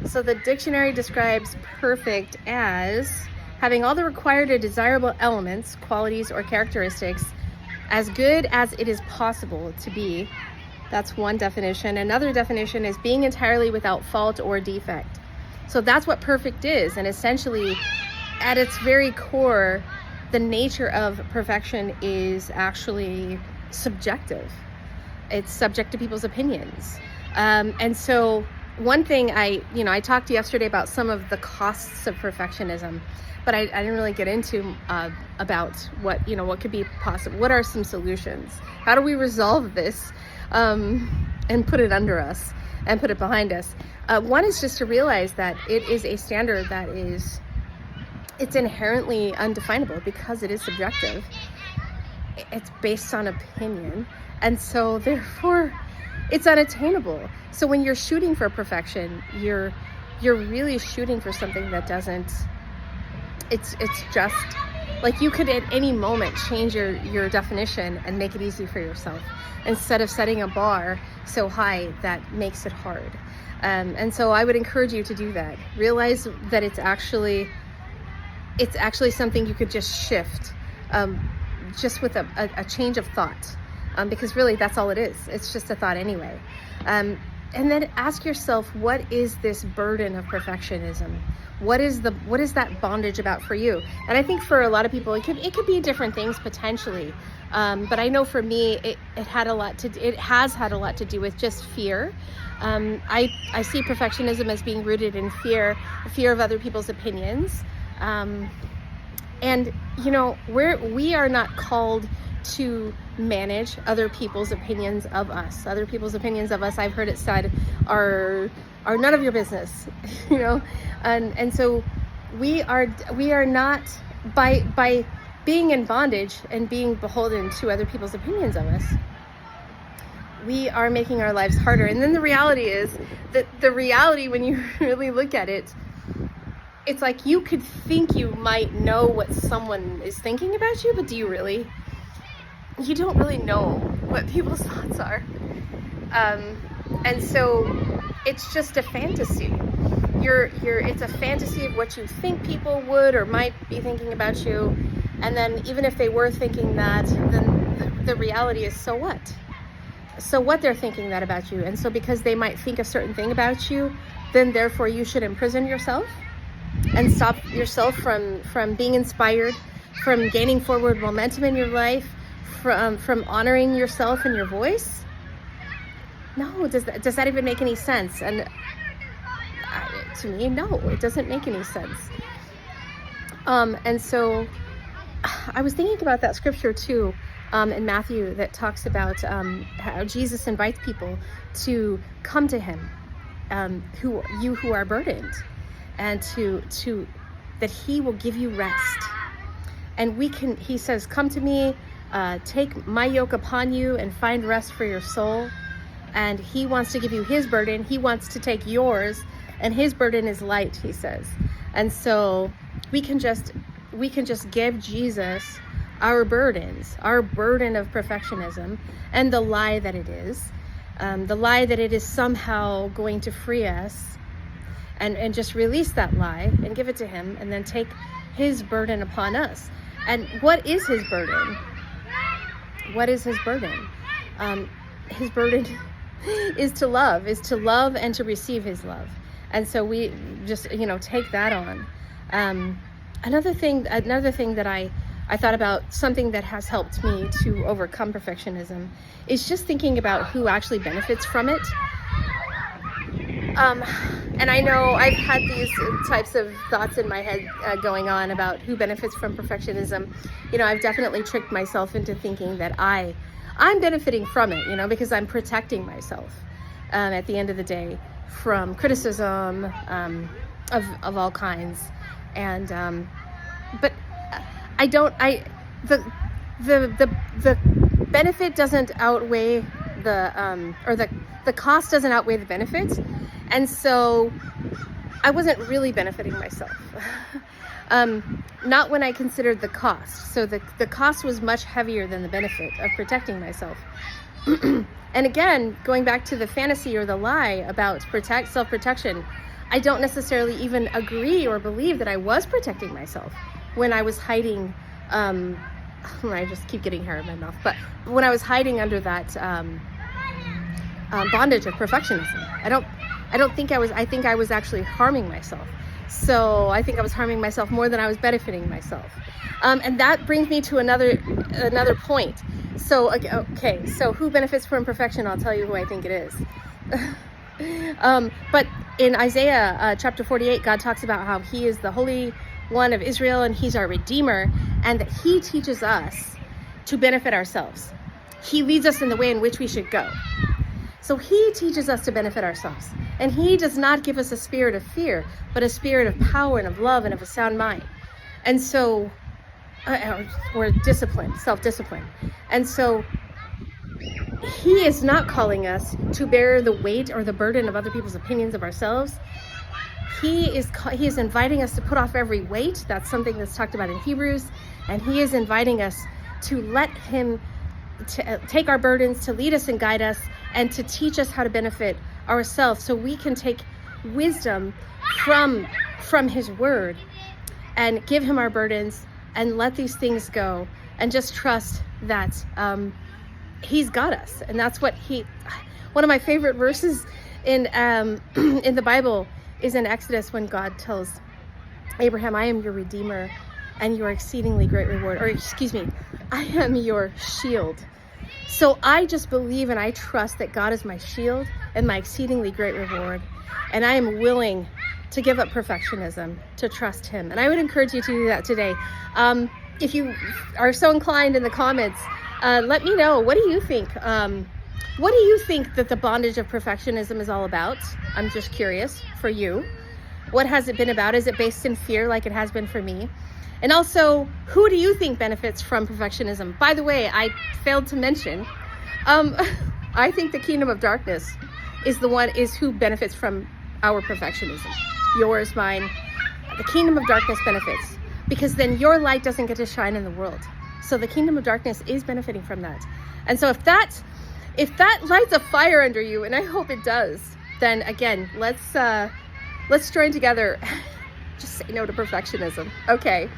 So the dictionary describes perfect as having all the required or desirable elements, qualities, or characteristics as good as it is possible to be. That's one definition. Another definition is being entirely without fault or defect. So that's what perfect is. And essentially, at its very core, the nature of perfection is actually subjective. It's subject to people's opinions. And so one thing I talked yesterday about some of the costs of perfectionism, but I didn't really get into about what could be possible. What are some solutions? How do we resolve this and put it under us and put it behind us? One is just to realize that it is a standard that it's inherently undefinable because it is subjective. It's based on opinion, and so therefore it's unattainable. So when you're shooting for perfection, you're really shooting for something that doesn't. It's just like you could at any moment change your definition and make it easy for yourself instead of setting a bar so high that makes it hard. And so I would encourage you to do that. Realize that it's actually something you could just shift, just with a change of thought, because really that's all it is. It's just a thought anyway. And then ask yourself, what is this burden of perfectionism? What is that bondage about for you? And I think for a lot of people, it could be different things potentially. But I know for me, it has had a lot to do with just fear. I see perfectionism as being rooted in fear of other people's opinions. And we are not called to manage other people's opinions of us. Other people's opinions of us, I've heard it said, are none of your business. And so we are not, by being in bondage and being beholden to other people's opinions of us, we are making our lives harder. And then the reality is that when you really look at it, it's like you could think you might know what someone is thinking about you, but do you really? You don't really know what people's thoughts are. And so it's just a fantasy. It's a fantasy of what you think people would or might be thinking about you. And then even if they were thinking that, then the reality is, so what? So what they're thinking that about you. And so because they might think a certain thing about you, then therefore you should imprison yourself and stop yourself from being inspired, from gaining forward momentum in your life, from honoring yourself and your voice. No, does that even make any sense? And to me, no, it doesn't make any sense. And so I was thinking about that scripture too, in Matthew, that talks about how Jesus invites people to come to him, who are burdened, and to that he will give you rest. And he says, come to me, take my yoke upon you and find rest for your soul. And he wants to give you his burden. He wants to take yours, and his burden is light, he says. And so we can just give Jesus our burdens, our burden of perfectionism, and the lie that it is, somehow going to free us, and just release that lie and give it to him, and then take his burden upon us. And what is his burden? What is his burden? His burden is to love and to receive his love. And so we just, take that on. Another thing that I thought about, something that has helped me to overcome perfectionism, is just thinking about who actually benefits from it. And I know I've had these types of thoughts in my head going on about who benefits from perfectionism. I've definitely tricked myself into thinking that I'm benefiting from it, because I'm protecting myself at the end of the day from criticism of all kinds. And but the benefit doesn't outweigh the cost doesn't outweigh the benefit. And so I wasn't really benefiting myself. Not when I considered the cost. So the cost was much heavier than the benefit of protecting myself. And again, going back to the fantasy or the lie about self-protection, I don't necessarily even agree or believe that I was protecting myself when I was hiding. I just keep getting hair in my mouth, but when I was hiding under that bondage of perfectionism, I don't think I was. I think I was actually harming myself. So I think I was harming myself more than I was benefiting myself. And that brings me to another point. So okay, so who benefits from perfection? I'll tell you who I think it is. But in Isaiah chapter 48, God talks about how he is the Holy One of Israel and he's our Redeemer, and that he teaches us to benefit ourselves. He leads us in the way in which we should go. So he teaches us to benefit ourselves. And he does not give us a spirit of fear, but a spirit of power and of love and of a sound mind. And so, or discipline, self-discipline. And so he is not calling us to bear the weight or the burden of other people's opinions of ourselves. He is inviting us to put off every weight. That's something that's talked about in Hebrews. And he is inviting us to let him take our burdens, to lead us and guide us, and to teach us how to benefit ourselves so we can take wisdom from his word and give him our burdens and let these things go and just trust that he's got us. And that's what one of my favorite verses in the Bible is in Exodus, when God tells Abraham, I am your Redeemer and your exceedingly great reward, or excuse me, I am your shield. So I just believe and I trust that God is my shield and my exceedingly great reward. And I am willing to give up perfectionism, to trust him. And I would encourage you to do that today. If you are so inclined, in the comments, let me know. What do you think? What do you think that the bondage of perfectionism is all about? I'm just curious for you. What has it been about? Is it based in fear like it has been for me? And also, who do you think benefits from perfectionism? By the way, I failed to mention, I think the kingdom of darkness is who benefits from our perfectionism. Yours, mine. The kingdom of darkness benefits, because then your light doesn't get to shine in the world. So the kingdom of darkness is benefiting from that. And so if that lights a fire under you, and I hope it does, then again, let's join together. Just say no to perfectionism. Okay.